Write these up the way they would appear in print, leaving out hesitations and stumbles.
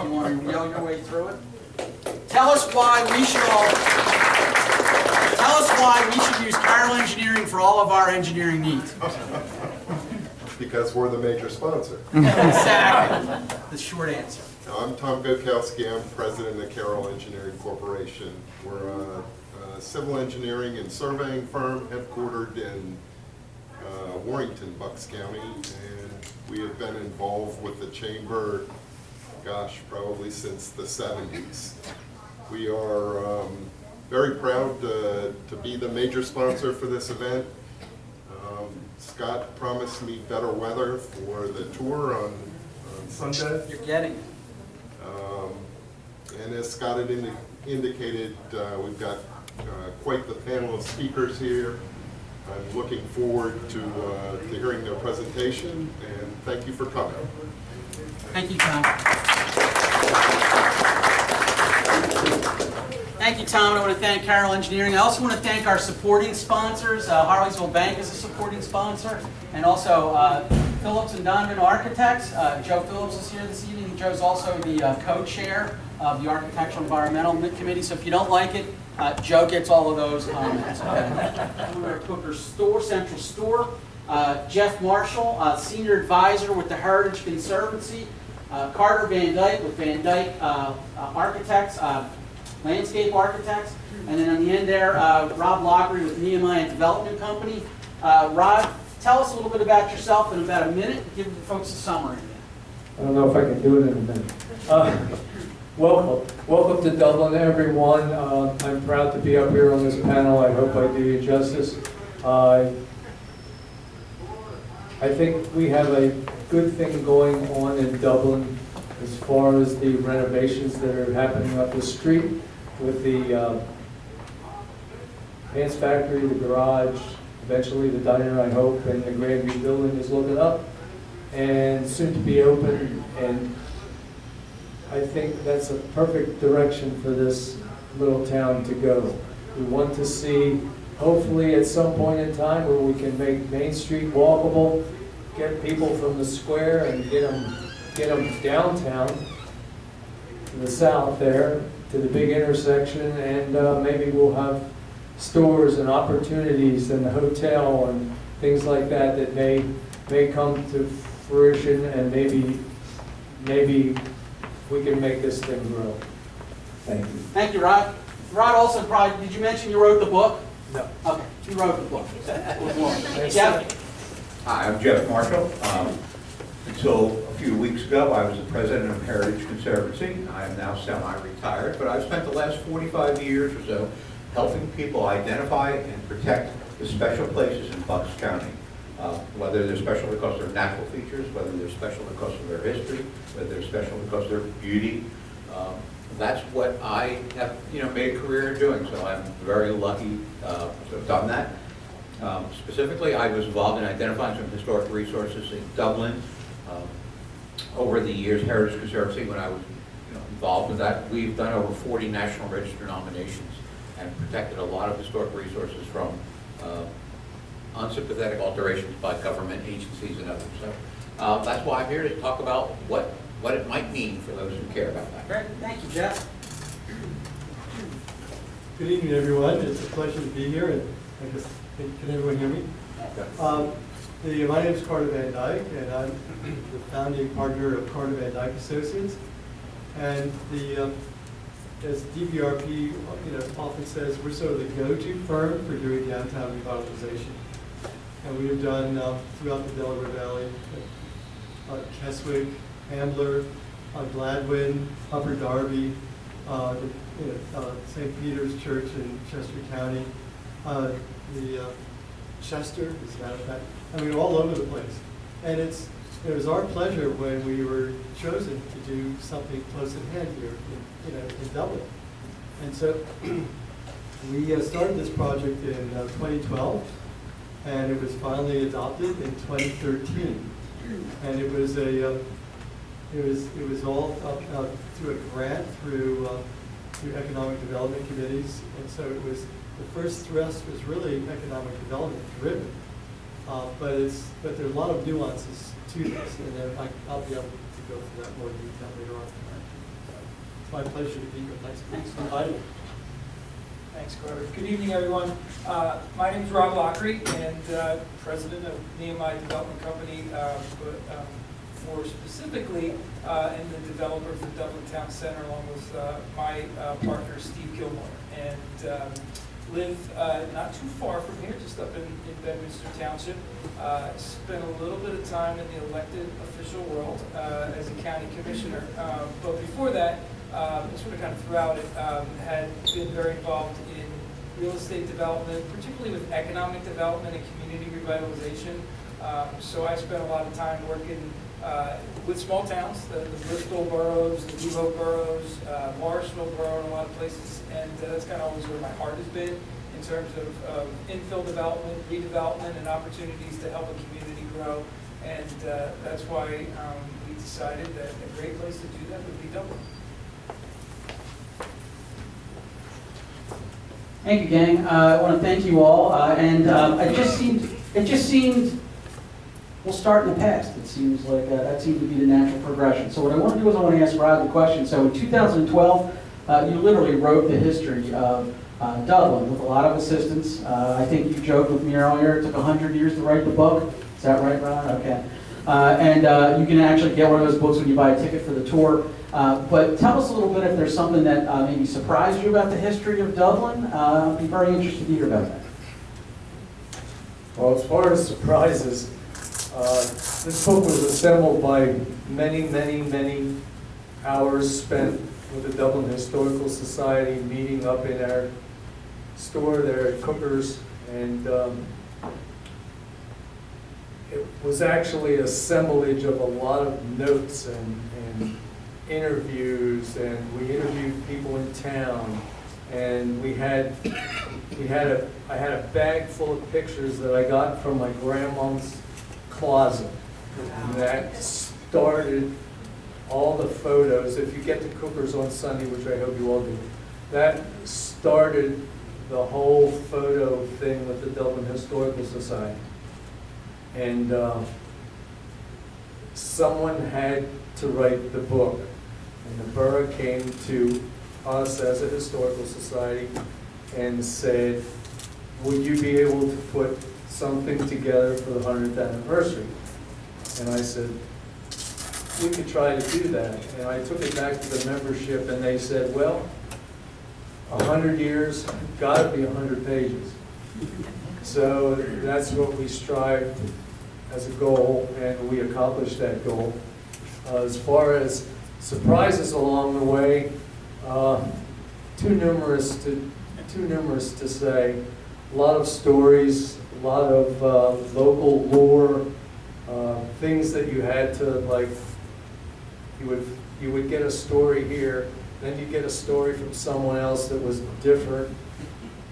you want to yell your way through it. Tell us why we should use Carroll Engineering for all of our engineering needs. Because we're the major sponsor. Exactly. The short answer. Now, I'm Tom Gokowski. I'm president of Carroll Engineering Corporation. We're a civil engineering and surveying firm headquartered in Warrington, Bucks County, and we have been involved with the chamber, gosh, probably since the 70s. We are very proud to be the major sponsor for this event. Scott promised me better weather for the tour on Sunday. You're getting it. And as Scott had indicated, we've got quite the panel of speakers here. I'm looking forward to hearing their presentation, and thank you for coming. Thank you, Tom. Thank you, Tom. I want to thank Carroll Engineering. I also want to thank our supporting sponsors. Harleysville Bank is a supporting sponsor, and also Phillips and Donovan Architects. Joe Phillips is here this evening. Joe's also the co-chair of the Architectural Environmental Committee. So if you don't like it, Joe gets all of those comments. Cooker Store, Central Store. Jeff Marshall, Senior Advisor with the Heritage Conservancy. Carter Van Dyke with Van Dyke Architects, Landscape Architects. And then on the end there, Rob Lockery with Nehemiah Development Company. Rod, tell us a little bit about yourself in about a minute. Give the folks a summary. I don't know if I can do it in a minute. Welcome to Dublin, everyone. I'm proud to be up here on this panel. I hope I do you justice. I think we have a good thing going on in Dublin as far as the renovations that are happening up the street with the pants factory, the garage, eventually the diner, I hope, and the Grandview building is looking up and soon to be open. And I think that's a perfect direction for this little town to go. We want to see, hopefully at some point in time, where we can make Main Street walkable, get people from the square and get them downtown to the south there, to the big intersection, and maybe we'll have stores and opportunities and the hotel and things like that that may come to fruition, and maybe we can make this thing grow. Thank you. Thank you, Rod. Rod also probably, did you mention you wrote the book? No. Okay, you wrote the book. Jeff? Hi, I'm Jeff Marshall. Until a few weeks ago, I was the president of Heritage Conservancy. I am now semi-retired, but I've spent the last 45 years or so helping people identify and protect the special places in Bucks County. Whether they're special because of their natural features, whether they're special because of their history, whether they're special because of their beauty. That's what I have, made a career in doing. So I'm very lucky to have done that. Specifically, I was involved in identifying some historic resources in Dublin. Over the years, Heritage Conservancy, when I was involved with that, we've done over 40 National Register nominations and protected a lot of historic resources from unsympathetic alterations by government agencies and others. So that's why I'm here to talk about what it might mean for those who care about that. Great, thank you, Jeff. Good evening, everyone. It's a pleasure to be here. And I guess, can everyone hear me? My name is Carter Van Dyke, and I'm the founding partner of Carter Van Dyke Associates. And as DVRP often says, we're sort of the go-to firm for doing downtown revitalization. And we have done throughout the Delaware Valley, Keswick, Ambler, Gladwin, Upper Darby, St. Peter's Church in Chester County, Chester, as a matter of fact. I mean, all over the place. And it was our pleasure when we were chosen to do something close at hand here in Dublin. And so we started this project in 2012, and it was finally adopted in 2013. And it was all up through a grant through economic development committees, and so it was the first thrust was really economic development driven. But there are a lot of nuances to this, and then I'll be able to go through that more detail later on. my pleasure to be here. Thanks Thanks. for inviting me. Thanks, Carter. Good evening, everyone. My name is Rob Lockery, and president of Nehemiah Development Company, but more specifically, and the developer of the Dublin Town Center, along with my partner, Steve Gilmore, and live not too far from here, just up in Bedminster Township. Spent a little bit of time in the elected official world as a county commissioner, but before that, sort of kind of throughout it, had been very involved in real estate development, particularly with economic development and community revitalization. So I spent a lot of time working with small towns, the Bristol boroughs, the New Hope boroughs, Morrisville borough, and a lot of places, and that's kind of always where my heart has been in terms of infill development, redevelopment, and opportunities to help a community grow. And that's why we decided that a great place to do that would be Dublin. Thank you, gang. I want to thank you all, and it just seemed, we'll start in the past. It seems like that seemed to be the natural progression. So what I want to do is I want to ask Rod the question. So in 2012, you literally wrote the history of Dublin with a lot of assistance. I think you joked with me earlier, it took 100 years to write the book. Is that right, Rod? Okay. And you can actually get one of those books when you buy a ticket for the tour. But tell us a little bit if there's something that maybe surprised you about the history of Dublin. I'd be very interested to hear about that. Well, as far as surprises, this book was assembled by many, many, many hours spent with the Dublin Historical Society, meeting up in our store there at Cookers, and it was actually an assemblage of a lot of notes and interviews, and we interviewed people in town, and I had a bag full of pictures that I got from my grandma's closet. And that started all the photos. If you get to Cookers on Sunday, which I hope you all do, that started the whole photo thing with the Dublin Historical Society. And someone had to write the book. And the borough came to us as a historical society and said, would you be able to put something together for the 100th anniversary? And I said, we could try to do that. And I took it back to the membership, and they said, well, 100 years, gotta be 100 pages. So that's what we strived as a goal, and we accomplished that goal. As far as surprises along the way, too numerous to say. A lot of stories, a lot of local lore, things that you had to, like, you would get a story here, then you get a story from someone else that was different,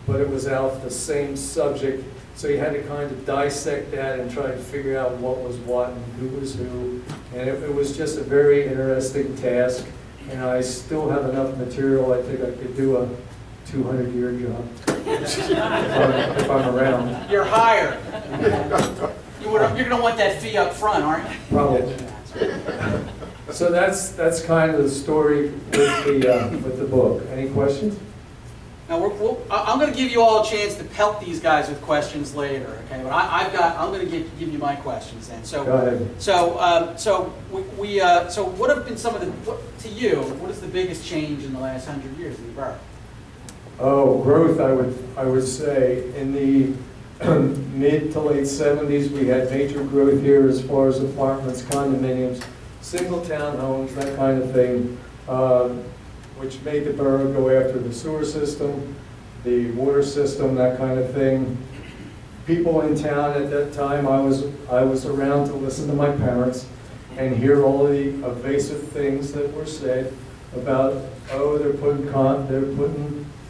but it was out the same subject. So you had to kind of dissect that and try to figure out what was what and who was who. And it was just a very interesting task. And I still have enough material, I think I could do a 200-year job if I'm around. You're hired. You're going to want that fee up front, aren't you? Probably. So that's kind of the story with the book. Any questions? Now I'm going to give you all a chance to pelt these guys with questions later, okay? But I'm going to give you my questions then. So go ahead. So what have been some of to you? What is the biggest change in the last 100 years in the borough? Oh, growth, I would say. In the mid to late 70s, we had major growth here as far as apartments, condominiums, single townhomes, that kind of thing, which made the borough go after the sewer system, the water system, that kind of thing. People in town at that time, I was around to listen to my parents and hear all the evasive things that were said about, oh, they're putting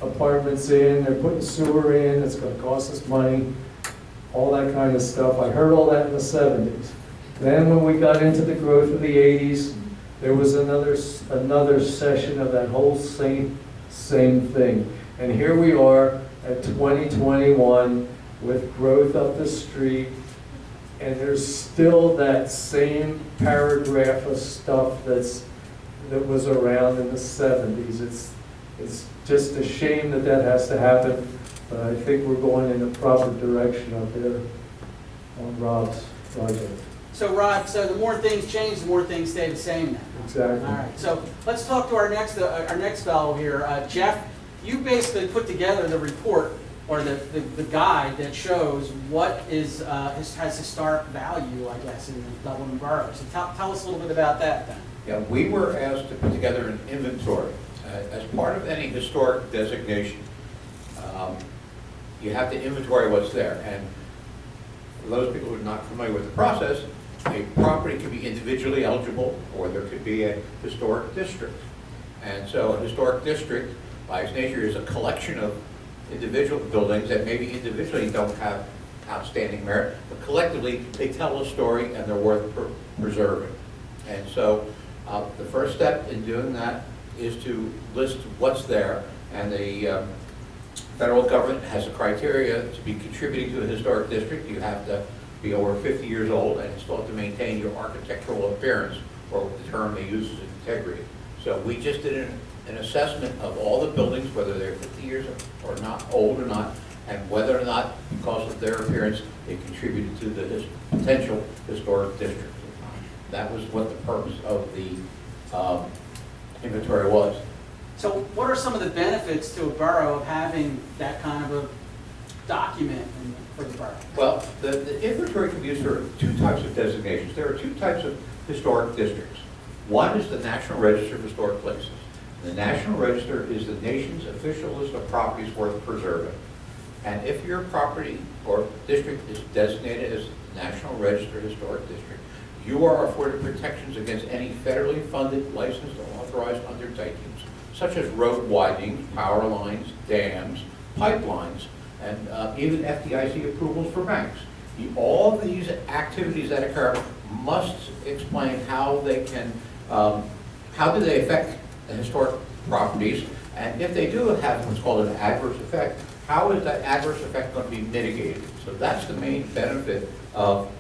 apartments in, they're putting sewer in, it's going to cost us money, all that kind of stuff. I heard all that in the 70s. Then when we got into the growth of the 80s, there was another session of that whole same thing. And here we are at 2021 with growth up the street, and there's still that same paragraph of stuff that's that was around in the 70s. It's just a shame that that has to happen, but I think we're going in the proper direction up there on Rob's project. So Rob, so the more things change, the more things stay the same then? Exactly. All right, so let's talk to our next fellow here. Jeff, you basically put together the report, or the guide that shows what has historic value, I guess, in the Dublin Borough. So tell us a little bit about that then. Yeah, we were asked to put together an inventory. As part of any historic designation, you have to inventory what's there. And for those people who are not familiar with the process, a property could be individually eligible, or there could be a historic district. And so a historic district, by its nature, is a collection of individual buildings that maybe individually don't have outstanding merit, but collectively they tell a story and they're worth preserving. And so the first step in doing that is to list what's there, and the federal government has a criteria to be contributing to a historic district. You have to be over 50 years old and still have to maintain your architectural appearance, or the term they use is integrity. So we just did an assessment of all the buildings, whether they're 50 years or not, old or not, and whether or not, because of their appearance, they contributed to the potential historic district. That was what the purpose of the inventory was. So what are some of the benefits to a borough of having that kind of a document for the borough? Well, the inventory can be used for two types of designations. There are two types of historic districts. One is the National Register of Historic Places. The National Register is the nation's official list of properties worth preserving. And if your property or district is designated as National Register Historic District, you are afforded protections against any federally funded, licensed, or authorized undertakings, such as road widenings, power lines, dams, pipelines, and even FDIC approvals for banks. All of these activities that occur must explain how they can, how do they affect the historic properties, and if they do have what's called an adverse effect, how is that adverse effect going to be mitigated? So that's the main benefit of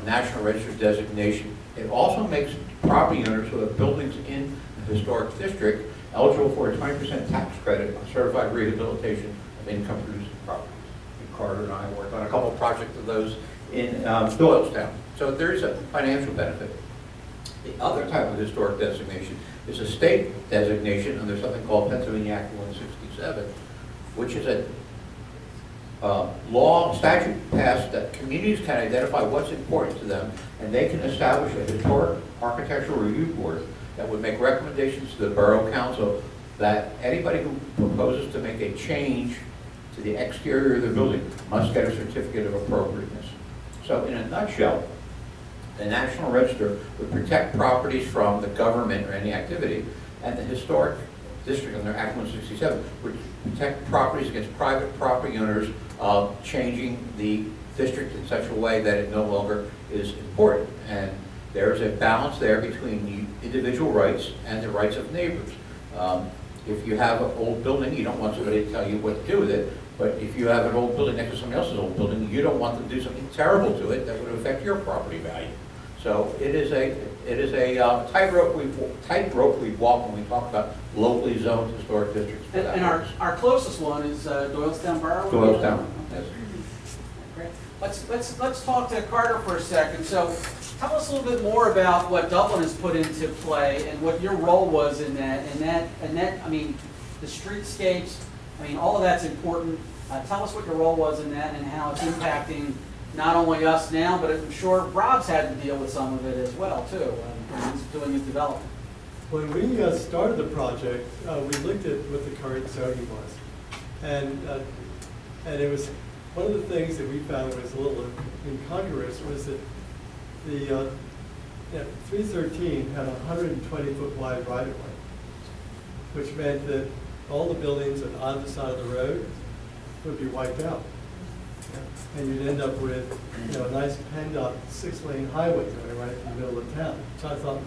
National Register designation. It also makes property owners who have buildings in the historic district eligible for a 20% tax credit on certified rehabilitation of income-producing properties. And Carter and I worked on a couple of projects of those in Doylestown. So there is a financial benefit. The other type of historic designation is a state designation under something called Pennsylvania Act 167, which is a statute passed that communities can identify what's important to them, and they can establish a historic architectural review board that would make recommendations to the borough council that anybody who proposes to make a change to the exterior of the building must get a certificate of appropriateness. So in a nutshell, the National Register would protect properties from the government or any activity, and the historic district under Act 167 would protect properties against private property owners changing the district in such a way that it no longer is important. And there's a balance there between individual rights and the rights of neighbors. If you have an old building, you don't want somebody to tell you what to do with it. But if you have an old building next to somebody else's old building, you don't want them to do something terrible to it that would affect your property value. So it is a tightrope we walk when we talk about locally zoned historic districts. And our closest one is Doylestown Borough? Doylestown, yes. Great. Let's talk to Carter for a second. So tell us a little bit more about what Dublin has put into play and what your role was in that. I mean, the streetscapes, I mean, all of that's important. Tell us what your role was in that and how it's impacting not only us now, but I'm sure Rob's had to deal with some of it as well, too, when he's doing his development. When we started the project, we looked at what the current zoning was. And it was, one of the things that we found was a little incongruous was that the 313 had a 120-foot wide right-of-way, which meant that all the buildings on either side of the road would be wiped out. And you'd end up with a nice PennDOT 6-lane highway going right in the middle of town. So I thought,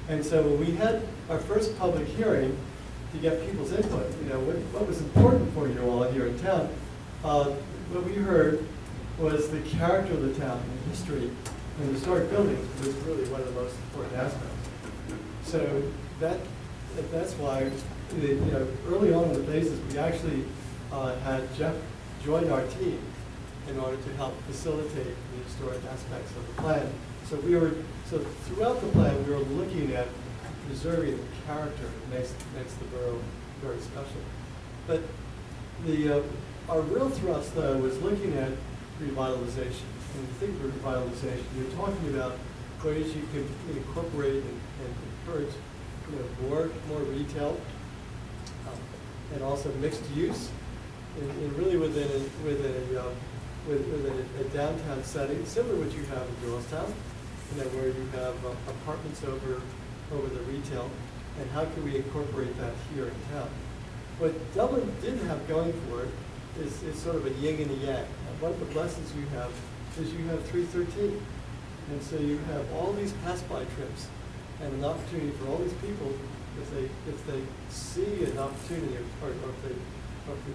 and so when we had our first public hearing to get people's input, what was important for you all here in town, what we heard was the character of the town and history and historic buildings was really one of the most important aspects. So that's why, you know, early on in the phases, we actually had Jeff join our team in order to help facilitate the historic aspects of the plan. So throughout the plan, we were looking at preserving the character that makes the borough very special. But our real thrust, though, was looking at revitalization. And you think of revitalization, you're talking about ways you can incorporate and encourage, you know, more retail, and also mixed use, and really within a downtown setting, similar to what you have in Doylestown, you know, where you have apartments over the retail, and how can we incorporate that here in town? What Dublin did have going for it is sort of a yin and a yang. And one of the blessings you have is you have 313. And so you have all these pass-by trips and an opportunity for all these people, if they see an opportunity or if they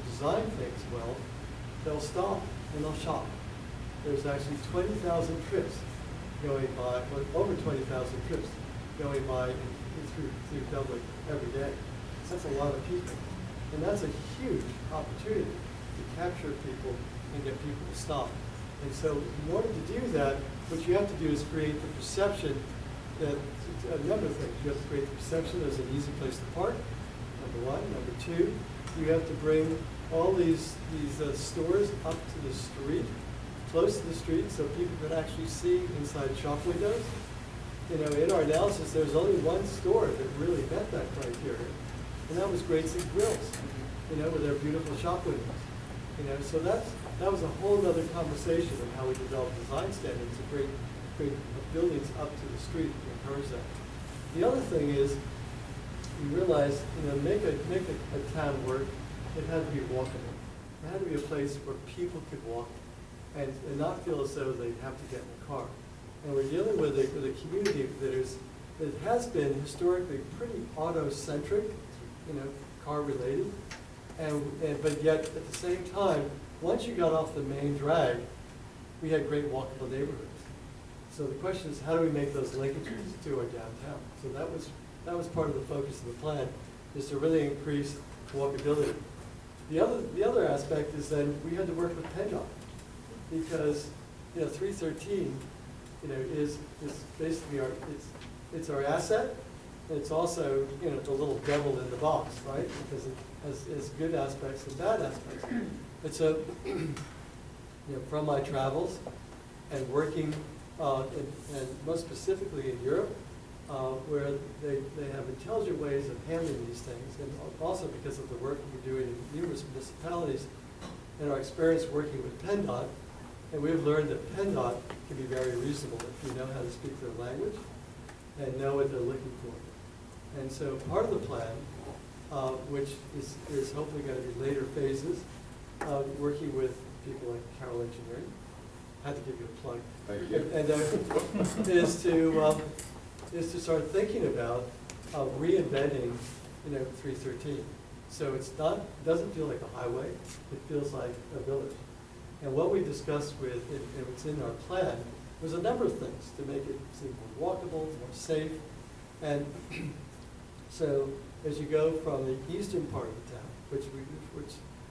design things well, they'll stop and they'll shop. There's actually 20,000 trips going by, over 20,000 trips going by through Dublin every day. So that's a lot of people. And that's a huge opportunity to capture people and get people to stop. And so in order to do that, what you have to do is create the perception that, a number of things. You have to create the perception there's an easy place to park, number one. Number two, you have to bring all these stores up to the street, close to the street, so people can actually see inside shop windows. You know, in our analysis, there's only one store that really met that criteria, and that was Great Sea Grills, you know, with their beautiful shop windows. You know, so that was a whole other conversation of how we develop design standards to create buildings up to the street to encourage that. The other thing is, we realized, you know, make a town work, it had to be walkable. It had to be a place where people could walk and not feel as though they have to get in a car. And we're dealing with a community that has been historically pretty auto-centric, you know, car-related, but yet at the same time, once you got off the main drag, we had great walkable neighborhoods. So the question is, how do we make those linkages to our downtown? So that was part of the focus of the plan, is to really increase walkability. The other aspect is then we had to work with PennDOT, because, you know, 313, you know, is basically it's our asset. It's also, you know, the little devil in the box, right? Because it has good aspects and bad aspects. And so, you know, from my travels and working, and most specifically in Europe, where they have intelligent ways of handling these things, and also because of the work we're doing in numerous municipalities and our experience working with PennDOT, and we've learned that PennDOT can be very reasonable if you know how to speak their language and know what they're looking for. And so part of the plan, which is hopefully going to be later phases, working with people like Carroll Engineering, I had to give you a plug. Thank you. And is to start thinking about reinventing, you know, 313. So doesn't feel like a highway, it feels like a village. And what we discussed with, and it's in our plan, was a number of things to make it seem more walkable, more safe. And so as you go from the eastern part of the town,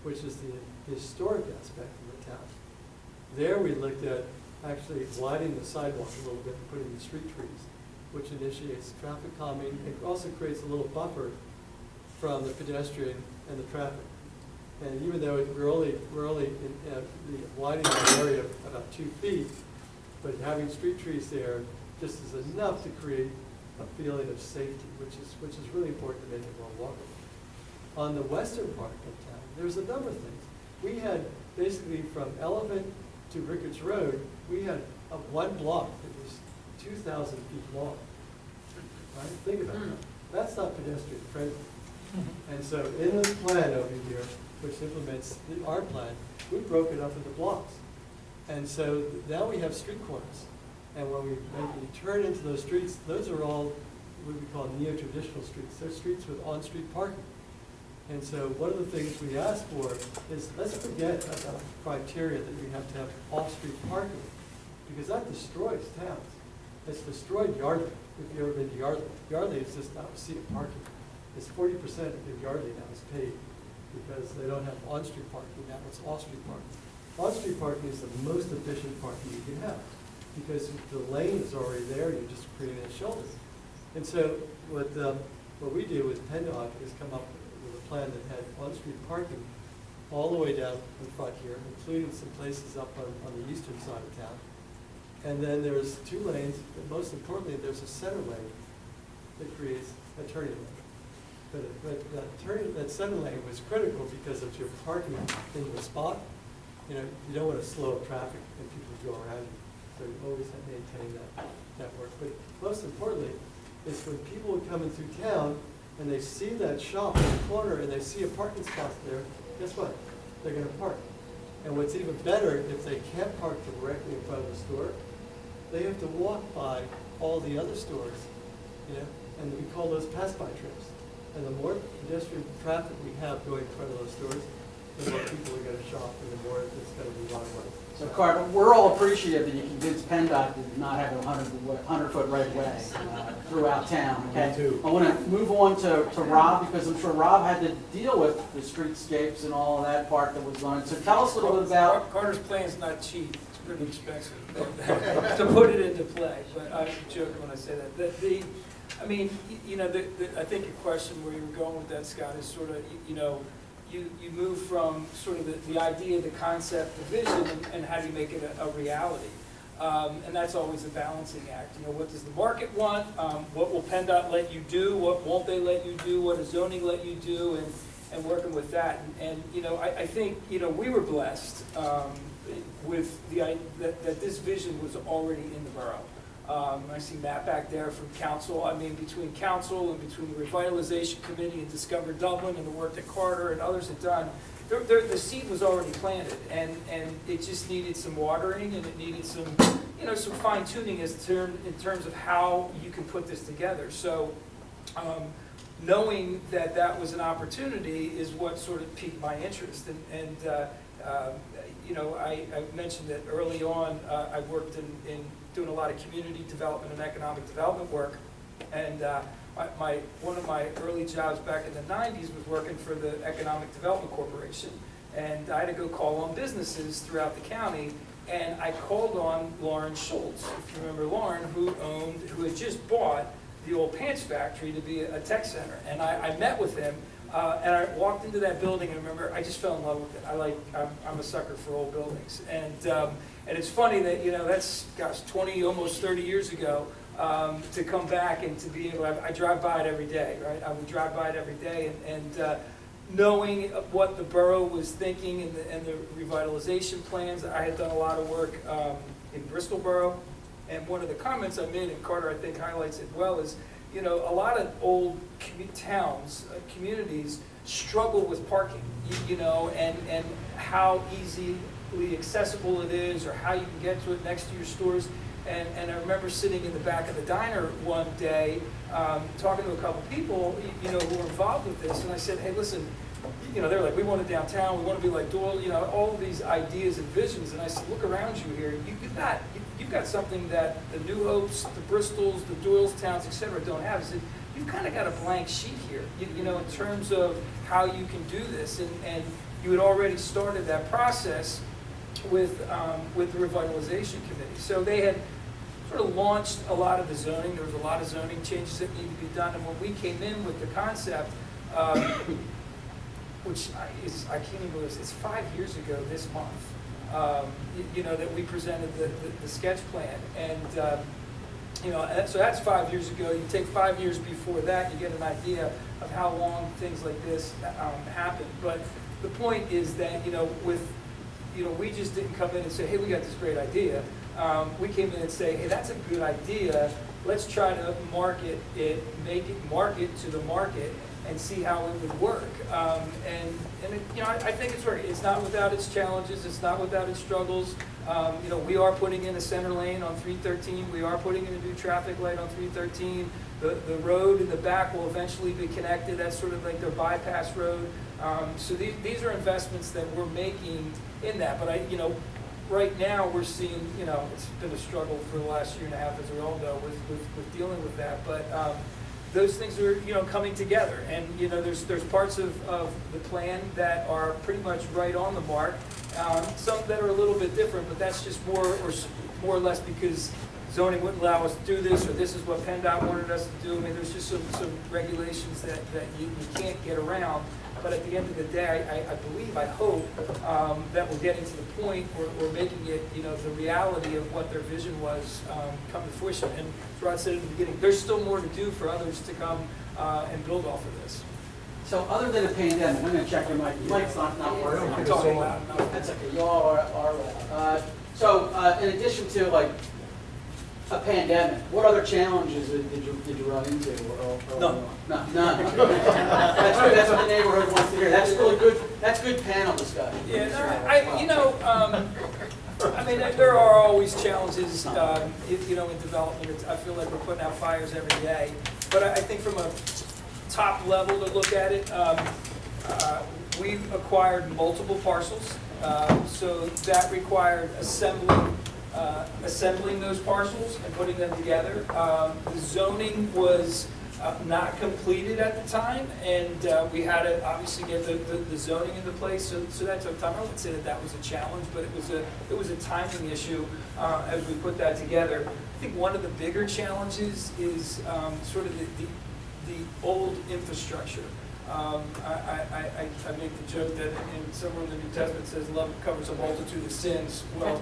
which is the historic aspect of the town, there we looked at actually widening the sidewalk a little bit and putting in street trees, which initiates traffic calming and also creates a little buffer from the pedestrian and the traffic. And even though we're only widening the area about 2 feet, but having street trees there just is enough to create a feeling of safety, which is really important to make it more walkable. On the western part of town, there's a number of things. We had basically from Elephant to Rickards Road, we had one block that was 2,000 feet long. Right? Think about that. That's not pedestrian friendly. And so in this plan over here, which implements our plan, we broke it up into blocks. And so now we have street corners. And when we turn into those streets, those are all what we call neo-traditional streets. They're streets with on-street parking. And so one of the things we asked for is, let's forget about the criteria that we have to have off-street parking, because that destroys towns. It's destroyed Yardley, if you've ever been to Yardley. Yardley is just not a sea of parking. It's 40% of Yardley now is paid because they don't have on-street parking, now it's off-street parking. On-street parking is the most efficient parking you can have because the lane is already there, you're just creating a shoulder. And so what we do with PennDOT is come up with a plan that had on-street parking all the way down the front here, including some places up on the eastern side of town. And then there's 2 lanes, but most importantly, there's a center lane that creates a turning lane. But that center lane was critical because if you're parking in the spot, you don't want to slow up traffic and people go around you. So you always have to maintain that work. But most importantly, is when people are coming through town and they see that shop in the corner and they see a parking spot there, guess what? They're going to park. And what's even better, if they can't park directly in front of the store, they have to walk by all the other stores, and we call those pass-by trips. And the more pedestrian traffic we have going in front of those stores, the more people are going to shop and the more it's going to be one-way. So Carter, we're all appreciative that you convinced PennDOT to not have a 100-foot right-of-way throughout town, okay? Me too. I want to move on to Rob, because I'm sure Rob had to deal with the streetscapes and all of that part that was going on. So tell us a little bit about... Carter's plan's not cheap, it's pretty expensive to put it into play, but I'm joking when I say that. I think your question where you were going with that, Scott, is sort of, you move from sort of the idea, the concept, the vision, and how do you make it a reality. And that's always a balancing act. What does the market want? What will PennDOT let you do? What won't they let you do? What does zoning let you do? And working with that. And I think, we were blessed with that this vision was already in the borough. I see Matt back there from council. I mean, between council and between the revitalization committee and Discover Dublin and the work that Carter and others had done, the seed was already planted, and it just needed some watering, and it needed some, some fine tuning in terms of how you can put this together. So, knowing that was an opportunity is what sort of piqued my interest, I mentioned that early on. I worked in doing a lot of community development and economic development work, and one of my early jobs back in the 90s was working for the Economic Development Corporation, and I had to go call on businesses throughout the county, and I called on Lauren Schultz, if you remember Lauren, who had just bought the old pants factory to be a tech center, and I met with him. And I walked into that building, and remember, I just fell in love with it. I'm a sucker for old buildings, and it's funny that that's 20, almost 30 years ago, to come back and to be able. I drive by it every day, right? I would drive by it every day, and knowing what the borough was thinking and the revitalization plans. I had done a lot of work in Bristol Borough, and one of the comments I made, and Carter I think highlights it well, is. A lot of old towns, communities struggle with parking, and how easily accessible it is, or how you can get to it next to your stores. And I remember sitting in the back of the diner one day, talking to a couple people, who were involved with this, and I said, hey, listen, they're like, we want it downtown, we want to be like Doyle, all of these ideas and visions. And I said, look around you here, you've got something that the New Hopes, the Bristols, the Doylestown, et cetera, don't have. I said, you've kind of got a blank sheet here, in terms of how you can do this. And you had already started that process with the revitalization committee. So they had sort of launched a lot of the zoning. There was a lot of zoning changes that needed to be done. And when we came in with the concept, which I can't even believe it's 5 years ago this month, that we presented the sketch plan. And, so that's 5 years ago. You take 5 years before that, you get an idea of how long things like this happen. But the point is that, we just didn't come in and say, hey, we got this great idea. We came in and say, hey, that's a good idea. Let's try to market it, market to the market, and see how it would work. I think it's working. It's not without its challenges. It's not without its struggles. We are putting in a center lane on 313. We are putting in a new traffic light on 313. The road in the back will eventually be connected. That's sort of like their bypass road. So these are investments that we're making in that. But right now, we're seeing, it's been a struggle for the last year and a half, as we all know, with dealing with that. But those things are, coming together. And, there's parts of the plan that are pretty much right on the mark. Some that are a little bit different, but that's just more or less because zoning wouldn't allow us to do this, or this is what PennDOT wanted us to do. I mean, there's just some regulations that you can't get around. But at the end of the day, I believe, I hope, that we're getting to the point where we're making it, the reality of what their vision was come to fruition. And as Rod said at the beginning, there's still more to do for others to come and build off of this. So other than a pandemic, I'm going to check your mic. Your mic's not working. I'm talking loud enough. That's okay. You all are loud. So in addition to like a pandemic, what other challenges did you run into? None. None. That's good. That's what the neighborhood wants to hear. That's really good. That's good panel discussion. Yeah, I mean, there are always challenges, in development. I feel like we're putting out fires every day. But I think from a top level to look at it, we've acquired multiple parcels. So that required assembling those parcels and putting them together. The zoning was not completed at the time, and we had to obviously get the zoning into place. So that took time. I wouldn't say that was a challenge, but it was a timing issue as we put that together. I think one of the bigger challenges is sort of the old infrastructure. I make the joke that in somewhere in the New Testament says love covers a multitude of sins. Well,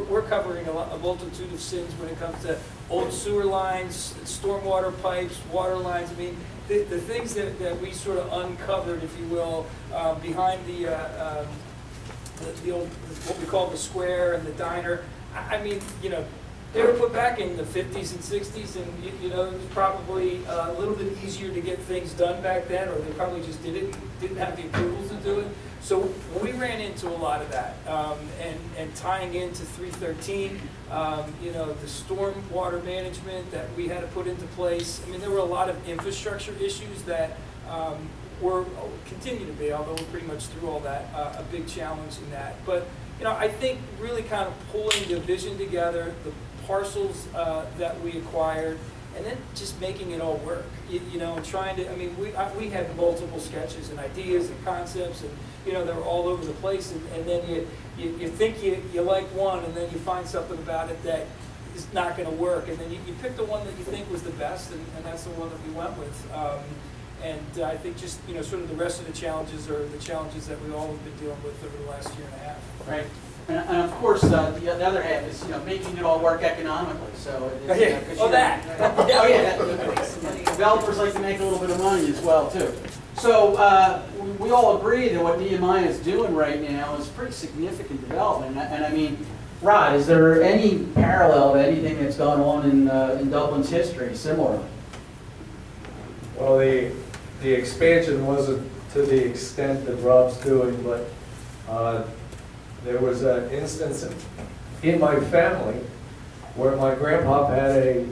we're covering a multitude of sins when it comes to old sewer lines, stormwater pipes, water lines. I mean, the things that we sort of uncovered, if you will, behind the old, what we call the square and the diner. I mean, they were put back in the 50s and 60s, and it was probably a little bit easier to get things done back then, or they probably just didn't have the approvals to do it. So we ran into a lot of that, and tying into 313, the storm water management that we had to put into place. I mean, there were a lot of infrastructure issues that continue to be, although we're pretty much through all that, a big challenge in that. But I think really kind of pulling the vision together, the parcels that we acquired, and then just making it all work, and trying to, I mean, we had multiple sketches and ideas and concepts, and, they were all over the place, and then you think you like one, and then you find something about it that is not going to work, and then you pick the one that you think was the best, and that's the one that we went with. And I think just, sort of the rest of the challenges are the challenges that we all have been dealing with over the last year and a half. Right. And of course, the other half is, making it all work economically. So developers like to make a little bit of money as well too. So we all agree that what Nehemiah is doing right now is pretty significant development. And I mean, Rod, is there any parallel to anything that's gone on in Dublin's history similarly? Well, the expansion wasn't to the extent that Rob's doing, but there was an instance in my family where my grandpa had a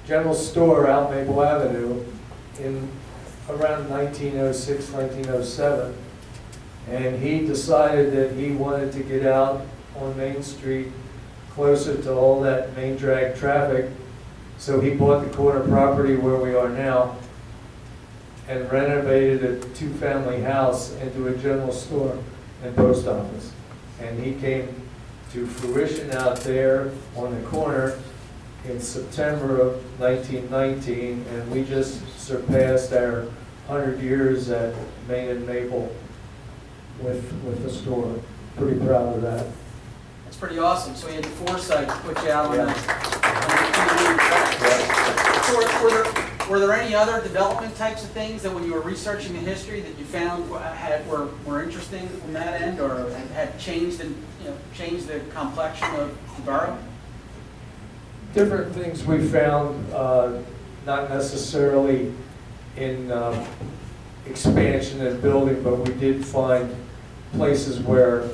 general store out Maple Avenue in around 1906, 1907, and he decided that he wanted to get out on Main Street closer to all that main drag traffic, so he bought the corner property where we are now and renovated a two-family house into a general store and post office. And he came to fruition out there on the corner in September of 1919, and we just surpassed our 100 years at Main and Maple with the store. Pretty proud of that. That's pretty awesome. So we had the foresight to put you out on the Were there any other development types of things that when you were researching the history that you found were interesting from that end, or had changed the complexion of the borough? Different things we found, not necessarily in expansion and building, but we did find places where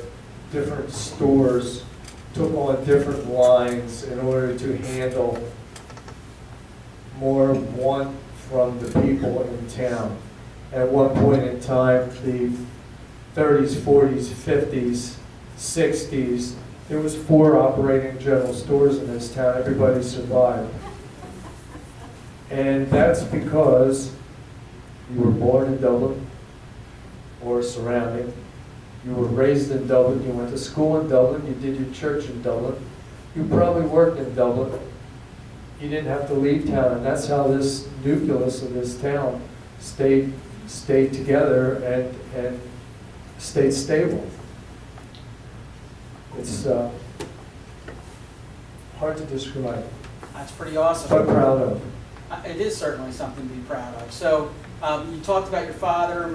different stores took on different lines in order to handle more want from the people in town. At one point in time, the 30s, 40s, 50s, 60s, There was 4 operating general stores in this town. Everybody survived. And that's because you were born in Dublin or surrounding. You were raised in Dublin. You went to school in Dublin. You did your church in Dublin. You probably worked in Dublin. You didn't have to leave town. And that's how this nucleus of this town stayed together and stayed stable. It's hard to describe, That's pretty awesome. but proud of. It is certainly something to be proud of. So you talked about your father,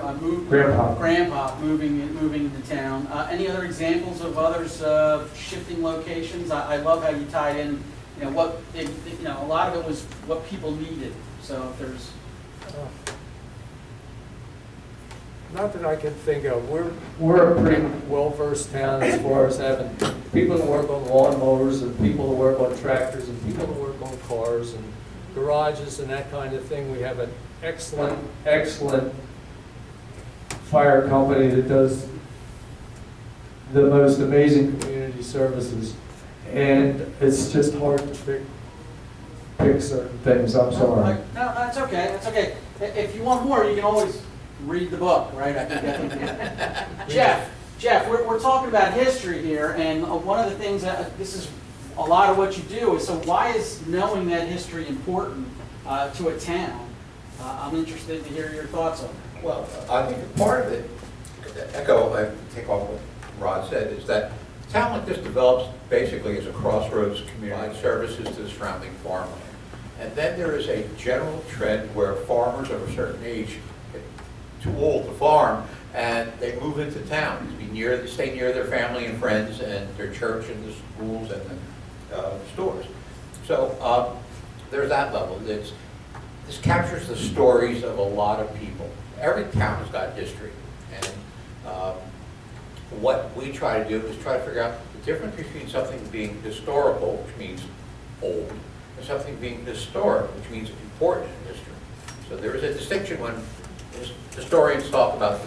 Grandpa moving into town. Any other examples of others shifting locations? I love how you tied in. A lot of it was what people needed. So if there's Not that I can think of. We're a pretty well-versed town as far as having people that work on lawnmowers and people that work on tractors and people that work on cars and garages and that kind of thing. We have an excellent fire company that does the most amazing community services. And it's just hard to pick certain things. I'm sorry. No, that's okay. That's okay. If you want more, you can always read the book, right? I think Jeff, we're talking about history here, and one of the things that this is a lot of what you do is, so why is knowing that history important to a town? I'm interested to hear your thoughts on it. Well, I think part of it, take off what Rod said, is that a town like this develops basically as a crossroads community, services to the surrounding farmland. And then there is a general trend where farmers of a certain age get too old to farm, and they move into town to stay near their family and friends and their church and the schools and the stores. So there's that level. This captures the stories of a lot of people. Every town has got history, and what we try to do is try to figure out the difference between something being historical, which means old, and something being historic, which means important in history. So there is a distinction when historians talk about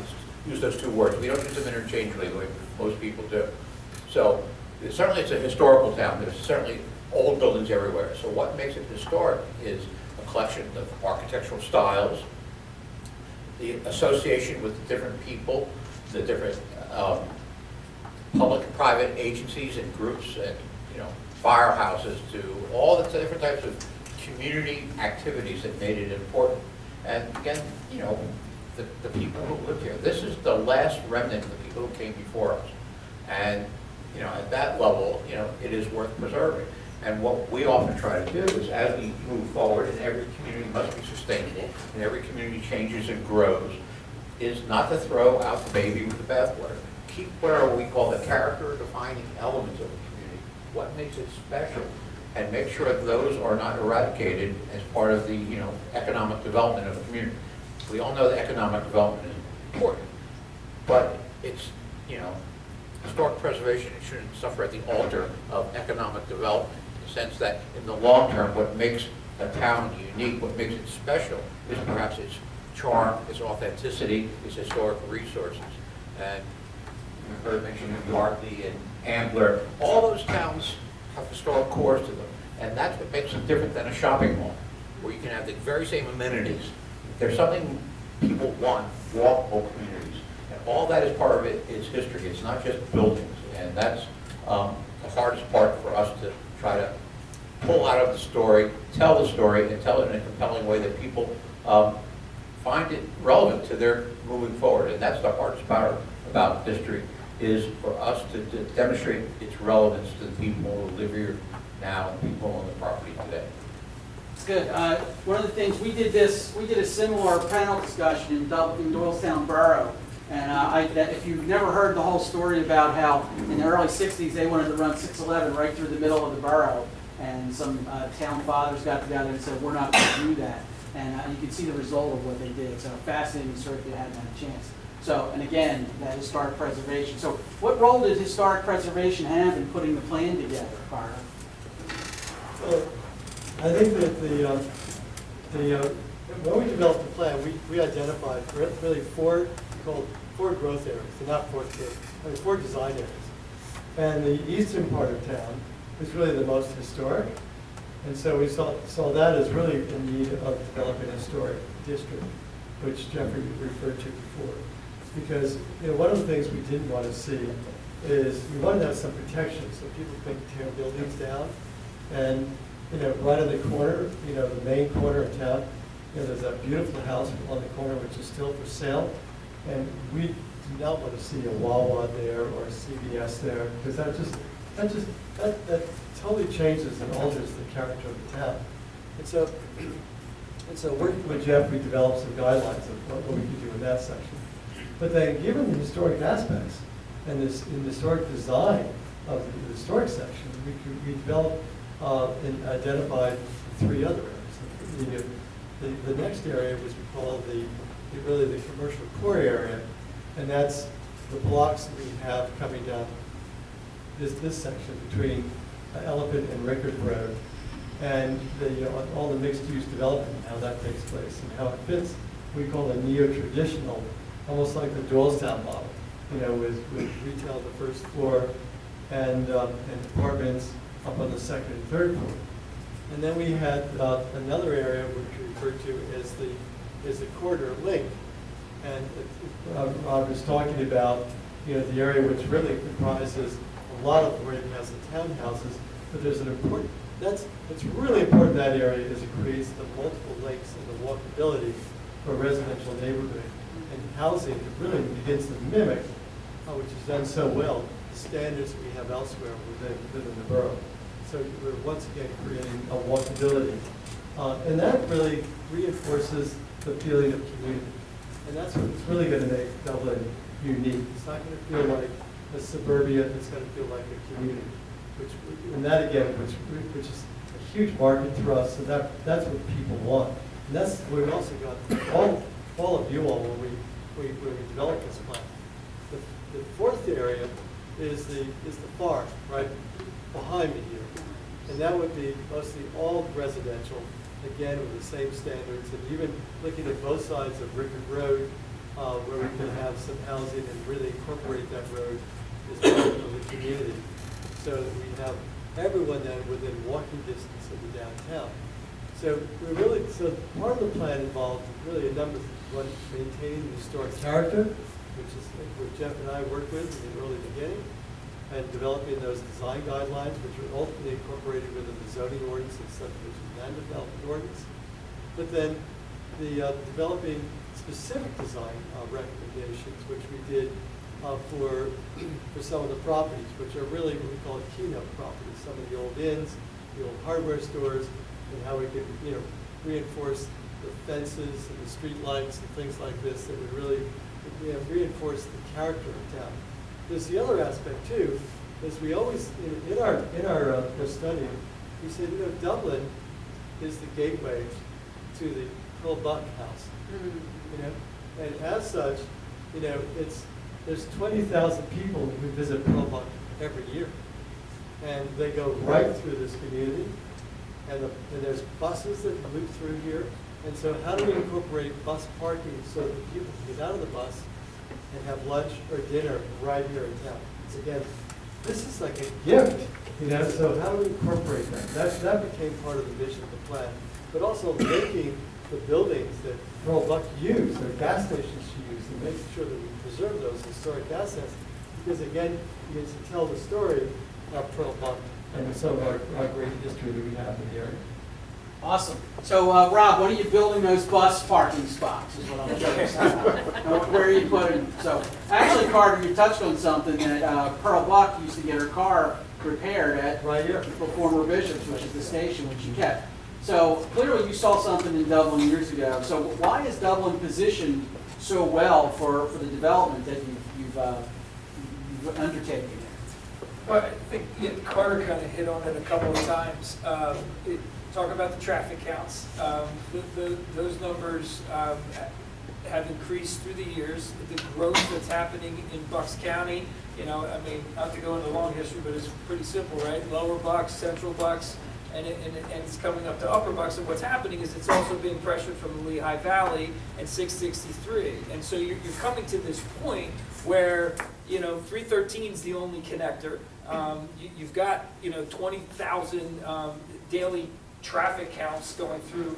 use those two words. We don't use them interchangeably the way most people do. So certainly it's a historical town. There's certainly old buildings everywhere. So what makes it historic is a collection of architectural styles, the association with the different people, the different public and private agencies and groups, and firehouses, to all the different types of community activities that made it important. And again, the people who live here. This is the last remnant of the people who came before us. And at that level, it is worth preserving. And what we often try to do is, as we move forward, and every community must be sustainable, and every community changes and grows, is not to throw out the baby with the bathwater. Keep what we call the character-defining elements of the community, what makes it special, and make sure that those are not eradicated as part of the economic development of the community. We all know that economic development is important, but it's historic preservation shouldn't suffer at the altar of economic development, in the sense that in the long term, what makes a town unique, what makes it special, is perhaps its charm, its authenticity, its historic resources. And you heard mention of Yardley and Ambler. All those towns have historic cores to them, and that's what makes them different than a shopping mall, where you can have the very same amenities. There's something people want, walkable communities. And all that is part of it is history. It's not just buildings. And that's the hardest part for us to try to pull out of the story, tell the story, and tell it in a compelling way that people find it relevant to their moving forward. And that's the hardest part about history, is for us to demonstrate its relevance to the people who live here now and people on the property today. It's good. One of the things we did a similar panel discussion in Doylestown Borough, and if you've never heard the whole story about how in the early '60s they wanted to run 611 right through the middle of the borough, and some town fathers got together and said, we're not going to do that, and you can see the result of what they did. So fascinating story if you hadn't had a chance. So, and again, that historic preservation. So what role did historic preservation have in putting the plan together, Carter? Well, I think that when we developed the plan, we identified really four growth areas, and not four design areas. And the eastern part of town is really the most historic. And so we saw that as really in need of developing a historic district, which Jeffrey referred to before. Because, you know, one of the things we didn't want to see is we wanted to have some protection so people couldn't tear buildings down. And, you know, right on the corner, you know, the main corner of town, you know, there's that beautiful house on the corner which is still for sale. And we do not want to see a Wawa there or a CVS there, because that totally changes and alters the character of the town. And so working with Jeff, we developed some guidelines of what we could do in that section. But then, given the historic aspects and this in the historic design of the historic section, we developed and identified 3 other areas. The next area was we call really the commercial core area, and that's the blocks that we have coming down this section between Elephant and Rickard Road, and all the mixed-use development and how that takes place and how it fits. We call it neo-traditional, almost like the Doylestown model, you know, with retail on the first floor and apartments up on the second and third floor. And then we had another area which we refer to as the corridor link. And I was talking about, you know, the area which really comprises a lot of where it has the townhouses, but there's an important, what's really important in that area is it creates the multiple links and the walkability for a residential neighborhood. And housing really begins to mimic, which is done so well, the standards that we have elsewhere within the borough. So we're once again creating a walkability. And that really reinforces the feeling of community. And that's what's really going to make Dublin unique. It's not going to feel like a suburbia, it's going to feel like a community. And that again, which is a huge market for us, so that's what people want. And that's what we also got all of you all when we developed this plan. The 4th area is the farm, right behind me here. And that would be mostly all residential, again with the same standards, and even looking at both sides of Rickard Road, where we can have some housing and really incorporate that road as part of the community, so that we have everyone then within walking distance of the downtown. So part of the plan involved really a number of things. One, maintaining the historic character, which is what Jeff and I worked with in the early beginning, and developing those design guidelines, which were ultimately incorporated within the zoning ordinance and subdivision land development ordinance. But then developing specific design recommendations, which we did for some of the properties, which are really what we call keynote properties, some of the old inns, the old hardware stores, and how we could, you know, reinforce the fences and the street lights and things like this that would really, you know, reinforce the character of town. There's the other aspect too, is we always, in our study, we said, you know, Dublin is the gateway to the Pearl Buck House. You know, and as such, you know, there's 20,000 people who visit Pearl Buck every year, and they go right through this community, and there's buses that loop through here. And so, how do we incorporate bus parking so that people can get out of the bus and have lunch or dinner right here in town? So again, this is like a gift, you know. So how do we incorporate that? That became part of the vision of the plan, but also making the buildings that Pearl Buck use, their gas stations to use, and making sure that we preserve those historic assets. Because again, you get to tell the story of Pearl Buck and some of our great history that we have in the area. Awesome. So, Rob, when are you building those bus parking spots is what I'm curious about. Where are you putting them? So, actually, Carter, you touched on something that Pearl Buck used to get her car repaired at Right here. former Bishops, which is the station which you kept. So, clearly you saw something in Dublin years ago. So, why is Dublin positioned so well for the development that you've undertaken? Well, I think Carter kind of hit on it a couple of times. Talk about the traffic counts. Those numbers have increased through the years. The growth that's happening in Bucks County, you know, I mean, not to go into long history, but it's pretty simple, right? Lower Bucks, Central Bucks, and it's coming up to Upper Bucks, and what's happening is it's also being pressured from the Lehigh Valley and 663. And so you're coming to this point where, 313 is the only connector. You've got, 20,000 daily traffic counts going through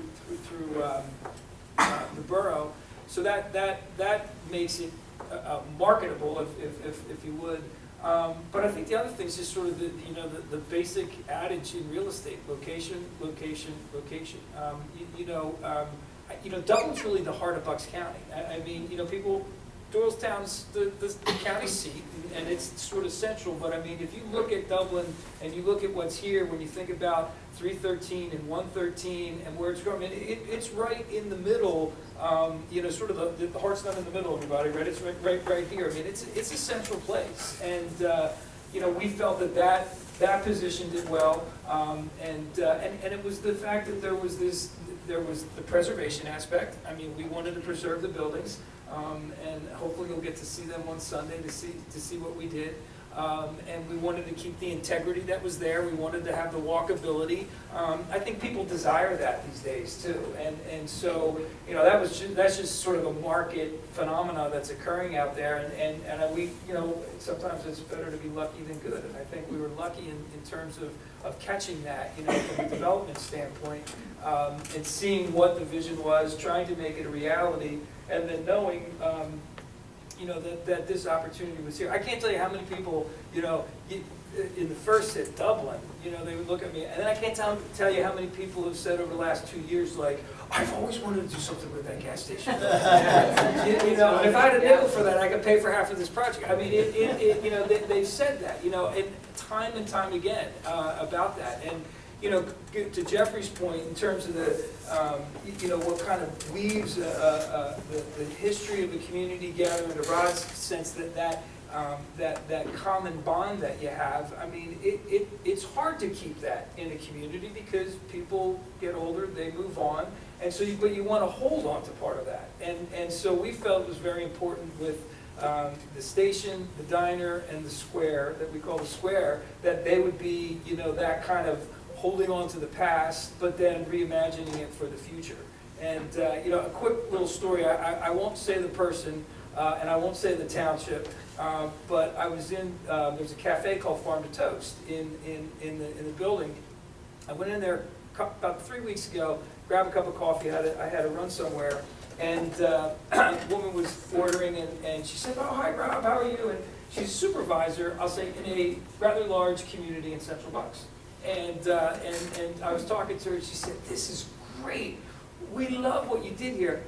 the borough. So that makes it marketable, if you would. But I think the other thing is just sort of the basic adage in real estate: location, location, location. Dublin's really the heart of Bucks County. I mean, people. Doylestown's the county seat, and it's sort of central, but I mean, if you look at Dublin and you look at what's here, when you think about 313 and 113 and where it's going, I mean, it's right in the middle, sort of the heart's not in the middle, everybody, right? It's right here. I mean, it's a central place, and, we felt that position did well, and it was the fact that there was the preservation aspect. I mean, we wanted to preserve the buildings. And hopefully you'll get to see them on Sunday to see what we did. And we wanted to keep the integrity that was there. We wanted to have the walkability. I think people desire that these days too. And so that's just sort of a market phenomena that's occurring out there. And we sometimes it's better to be lucky than good. And I think we were lucky in terms of catching that from a development standpoint, and seeing what the vision was, trying to make it a reality. And then knowing, that this opportunity was here. I can't tell you how many people, in the first hit, Dublin, they would look at me, and then I can't tell you how many people have said over the last 2 years, like, I've always wanted to do something with that gas station. If I had a nickel for that, I could pay for half of this project. I mean, they've said that, and time again about that. And to Jeffrey's point, in terms of what kind of weaves the history of the community together in a broad sense, that common bond that you have. I mean, it's hard to keep that in a community because people get older, they move on, and so but you want to hold on to part of that. And so we felt it was very important with the station, the diner, and the square that we call the square, that they would be that kind of holding on to the past, but then reimagining it for the future. And a quick little story. I won't say the person, and I won't say the township, but I was in. There's a cafe called Farm to Toast in the building. I went in there about 3 weeks ago, grabbed a cup of coffee. I had to run somewhere, and a woman was ordering, and she said, "Oh, hi Rob, how are you?" And she's a supervisor, I'll say, in a rather large community in Central Bucks. And I was talking to her, and she said, "This is great. We love what you did here.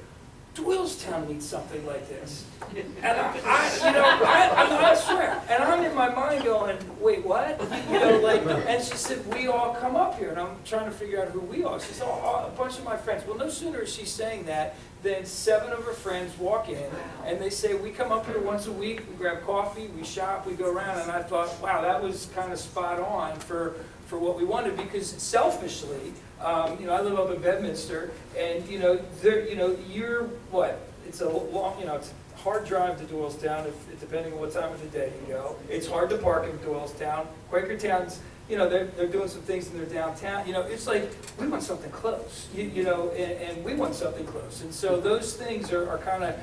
Doylestown needs something like this." And I swear, and I'm in my mind going, "Wait, what?" And she said, "We all come up here," and I'm trying to figure out who we are. She said, "Oh, a bunch of my friends." Well, no sooner is she saying that than 7 of her friends walk in, and they say, "We come up here once a week, we grab coffee, we shop, we go around." And I thought, wow, that was kind of spot on for what we wanted, because selfishly, I live up in Bedminster, and you're what? It's a long, it's a hard drive to Doylestown, depending on what time of the day you go. It's hard to park in Doylestown. Quakertown's, they're doing some things in their downtown. It's like we want something close, and we want something close. And so those things are kind of,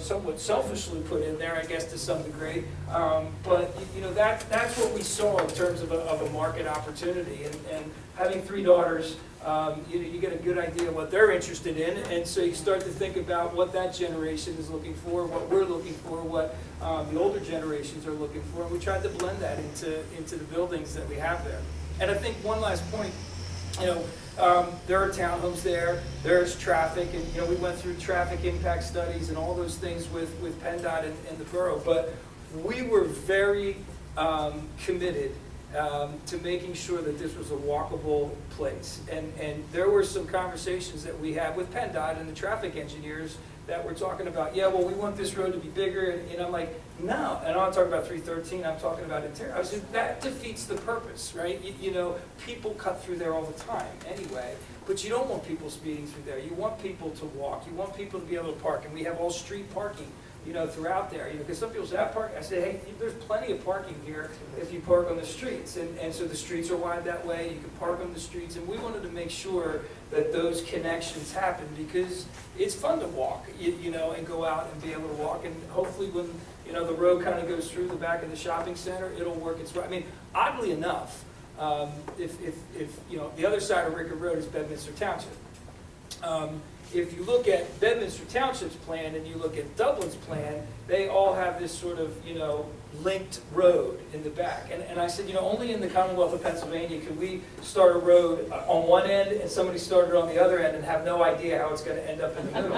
somewhat selfishly put in there, I guess, to some degree. But that's what we saw in terms of a market opportunity. And having 3 daughters, you get a good idea of what they're interested in, and so you start to think about what that generation is looking for, what we're looking for, what the older generations are looking for, and we tried to blend that into the buildings that we have there. And I think one last point, there are townhomes there, there's traffic, and we went through traffic impact studies and all those things with PennDOT and the borough, but we were very committed to making sure that this was a walkable place. And there were some conversations that we had with PennDOT and the traffic engineers that were talking about, yeah, well, we want this road to be bigger, and I'm like, no. And I'm not talking about 313, I'm talking about interior. I said, that defeats the purpose, right? People cut through there all the time anyway, but you don't want people speeding through there. You want people to walk. You want people to be able to park, and we have all street parking, throughout there, because some people say, I say, hey, there's plenty of parking here if you park on the streets, and so the streets are wide that way, you can park on the streets, and we wanted to make sure that those connections happen, because it's fun to walk, and go out and be able to walk, and hopefully when, the road kind of goes through the back of the shopping center, it'll work its way. I mean, oddly enough, if the other side of Rickard Road is Bedminster Township. If you look at Bedminster Township's plan and you look at Dublin's plan, they all have this sort of, linked road in the back. And I said, only in the Commonwealth of Pennsylvania can we start a road on one end and somebody started on the other end and have no idea how it's going to end up in the middle.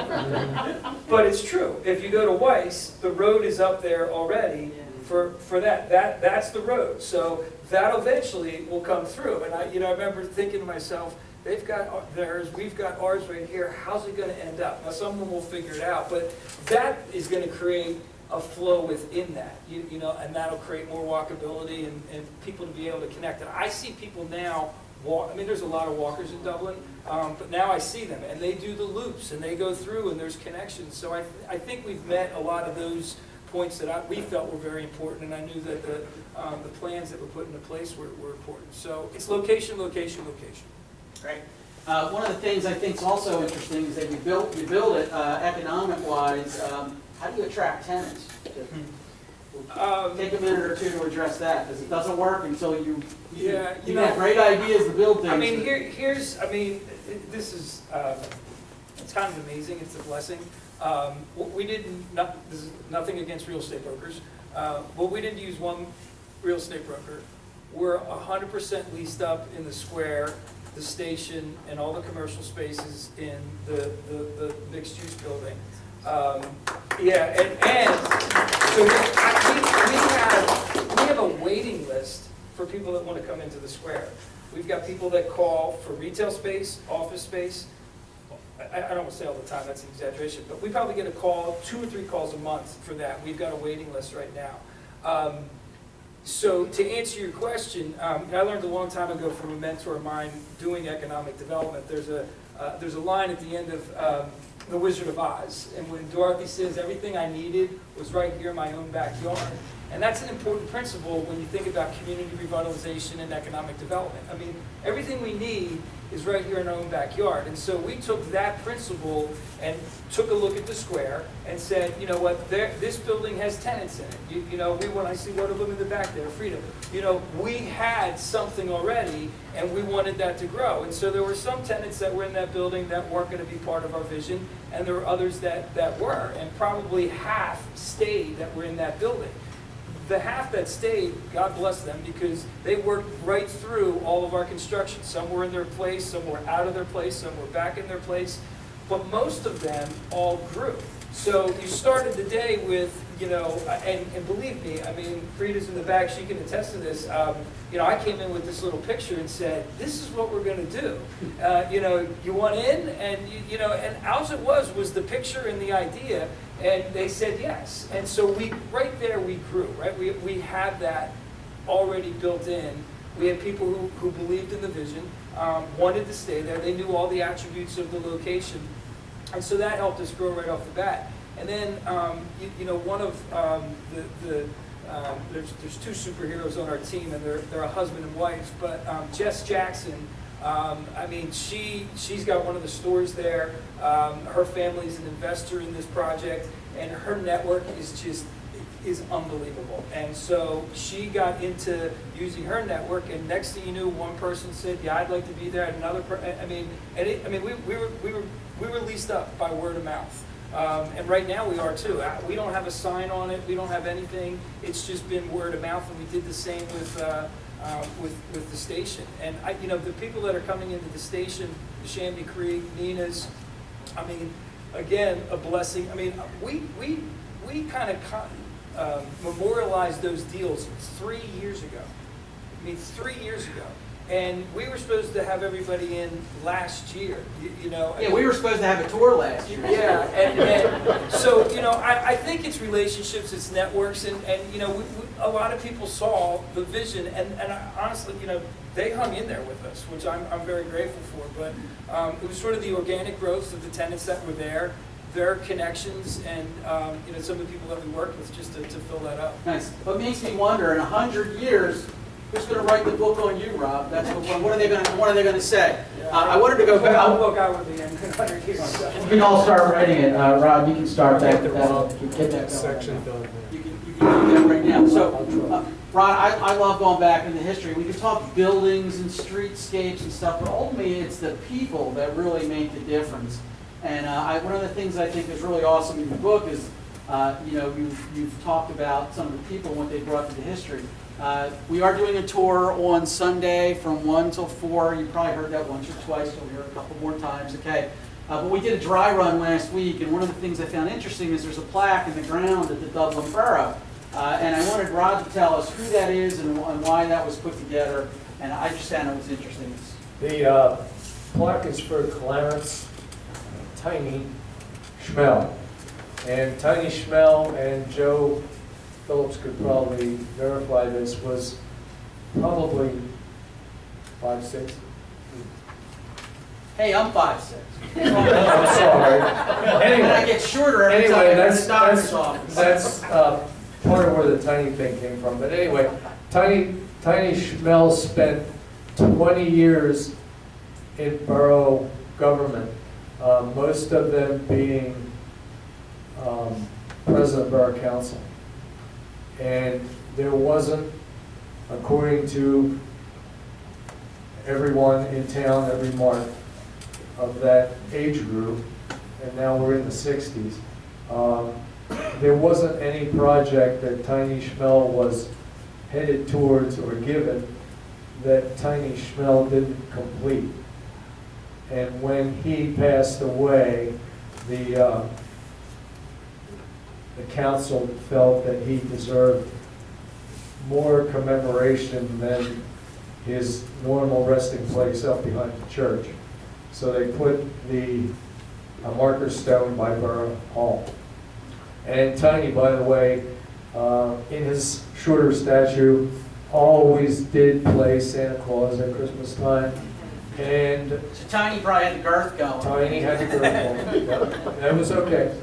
But it's true. If you go to Weiss, the road is up there already for that. That's the road. So that eventually will come through. And I remember thinking to myself, they've got theirs, we've got ours right here. How's it going to end up? Now, someone will figure it out, but that is going to create a flow within that, and that'll create more walkability and people to be able to connect. And I see people now walk. I mean, there's a lot of walkers in Dublin, but now I see them, and they do the loops, and they go through, and there's connections. So I think we've met a lot of those points that we felt were very important, and I knew that the plans that were put into place were important. So it's location, location, location. Great. One of the things I think is also interesting is that you build it economic-wise. How do you attract tenants? Take a minute or two to address that, because it doesn't work until you have great ideas to build things. I mean, this is it's kind of amazing. It's a blessing. This is nothing against real estate brokers. But we didn't use one real estate broker. We're 100% leased up in the square, the station, and all the commercial spaces in the mixed-use building. And so we have a waiting list for people that want to come into the square. We've got people that call for retail space, office space. I don't want to say all the time, that's an exaggeration, but we probably get a call, 2 or 3 calls a month for that. We've got a waiting list right now. So to answer your question, I learned a long time ago from a mentor of mine doing economic development. There's a line at the end of The Wizard of Oz, and when Dorothy says everything I needed was right here in my own backyard. And that's an important principle when you think about community revitalization and economic development. I mean, everything we need is right here in our own backyard. And so we took that principle and took a look at the square and said, you know what, this building has tenants in it. When I see one of them in the back there, Freedom, we had something already and we wanted that to grow. And so there were some tenants that were in that building that weren't going to be part of our vision, and there were others that were, and probably half stayed that were in that building. The half that stayed, God bless them, because they worked right through all of our construction. Some were in their place, some were out of their place, some were back in their place, but most of them all grew. So you started the day with, and believe me, I mean, Frida's in the back, she can attest to this. I came in with this little picture and said, this is what we're going to do. You want in? And, and all it was the picture and the idea. And they said yes. And so right there we grew, right? We had that already built in. We had people who believed in the vision, wanted to stay there. They knew all the attributes of the location. And so that helped us grow right off the bat. And then, one of there's 2 superheroes on our team, and they're a husband and wife, but Jess Jackson, she's got one of the stores there. Her family's an investor in this project, and her network is unbelievable. And so she got into using her network, and next thing you knew, one person said, "Yeah, I'd like to be there." And another we were leased up by word of mouth. And right now we are too. We don't have a sign on it. We don't have anything. It's just been word of mouth, and we did the same with the station. And the people that are coming into the station, the Shandy Creek, Nina's, again, a blessing. We kind of memorialized those deals 3 years ago. 3 years ago. And we were supposed to have everybody in last year, Yeah, we were supposed to have a tour last year. Yeah, and so, I think it's relationships, it's networks, and a lot of people saw the vision, and honestly, they hung in there with us, which I'm very grateful for, but it was sort of the organic growth of the tenants that were there, their connections and, you know, some of the people that we worked with just to fill that up. Nice. What makes me wonder, in 100 years, who's going to write the book on you, Rob? That's what are they going to say? I wanted to go What back. book I would be in 100 years. We can all start writing it. Rob, you can start that. Get that Section done. You can do that right now. So, Ron, I love going back into history. We can talk buildings and streetscapes and stuff, but ultimately it's the people that really make the difference. And one of the things I think is really awesome in your book is, you know, you've talked about some of the people and what they brought to the history. We are doing a tour on Sunday from 1 till 4. You probably heard that once or twice. You'll hear it a couple more times, okay? But we did a dry run last week, and one of the things I found interesting is there's a plaque in the ground at the Dublin Borough. And I wanted Rod to tell us who that is and why that was put together. And I just found it was interesting. The plaque is for Clarence Tiny Schmel. And Tiny Schmel and Joe Phillips could probably verify this, was probably 5'6". Hey, I'm 5'6". I'm sorry. And I get shorter every time I Anyway, go to that's, the doctor's office. that's part of where the tiny thing came from. But anyway, Tiny Schmel spent 20 years in borough government, most of them being president of borough council. And there wasn't, according to everyone in town, every mark of that age group, and now we're in the 60s, there wasn't any project that Tiny Schmel was headed towards or given that Tiny Schmel didn't complete. And when he passed away, the council felt that he deserved more commemoration than his normal resting place up behind the church. So they put a marker stone by Borough Hall. And Tiny, by the way, in his shorter statue, always did play Santa Claus at Christmas time. And So Tiny probably had the girth going. Tiny had to go home. That was okay.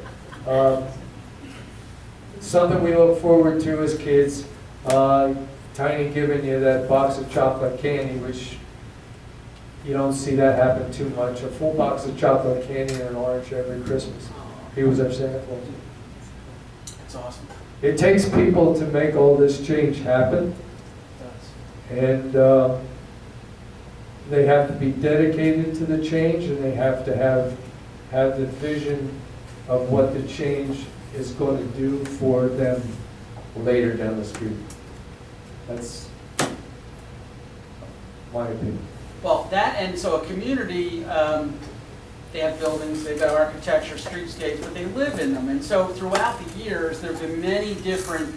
Something we look forward to as kids. Tiny giving you that box of chocolate candy, which you don't see that happen too much. A full box of chocolate candy and an orange every Christmas. He was our Santa Claus. That's awesome. It takes people to make all this change happen. It does. And they have to be dedicated to the change, and they have to have the vision of what the change is going to do for them later down the street. That's my opinion. Well, that, and so a community, they have buildings, they've got architecture, streetscapes, but they live in them. And so throughout the years, there have been many different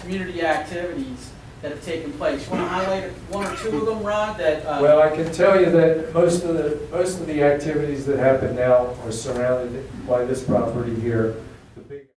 community activities that have taken place. You want to highlight one or two of them, Rod? That Well, I can tell you that most of the activities that happen now are surrounded by this property here. The big